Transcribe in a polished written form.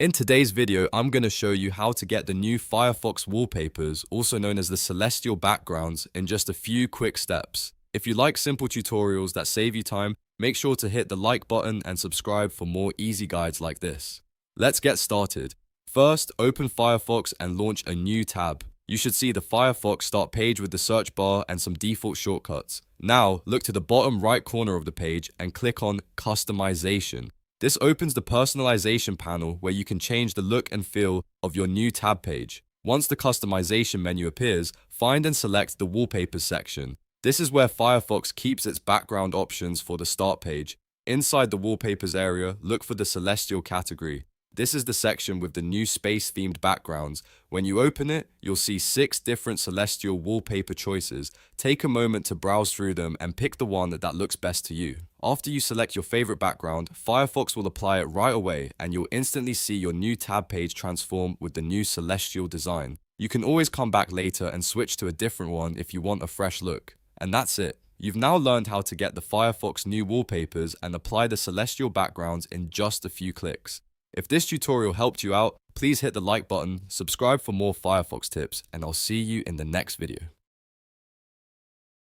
In today's video, I'm going to show you how to get the new Firefox wallpapers, also known as the celestial backgrounds, in just a few quick steps. If you like simple tutorials that save you time, make sure to hit the like button and subscribe for more easy guides like this. Let's get started. First, open Firefox and launch a new tab. You should see the Firefox start page with the search bar and some default shortcuts. Now, look to the bottom right corner of the page and click on Customization. This opens the personalization panel where you can change the look and feel of your new tab page. Once the customization menu appears, find and select the Wallpapers section. This is where Firefox keeps its background options for the start page. Inside the Wallpapers area, look for the Celestial category. This is the section with the new space-themed backgrounds. When you open it, you'll see 6 different Celestial wallpaper choices. Take a moment to browse through them and pick the one that looks best to you. After you select your favorite background, Firefox will apply it right away and you'll instantly see your new tab page transform with the new Celestial design. You can always come back later and switch to a different one if you want a fresh look. And that's it. You've now learned how to get the Firefox new wallpapers and apply the Celestial backgrounds in just a few clicks. If this tutorial helped you out, please hit the like button, subscribe for more Firefox tips, and I'll see you in the next video.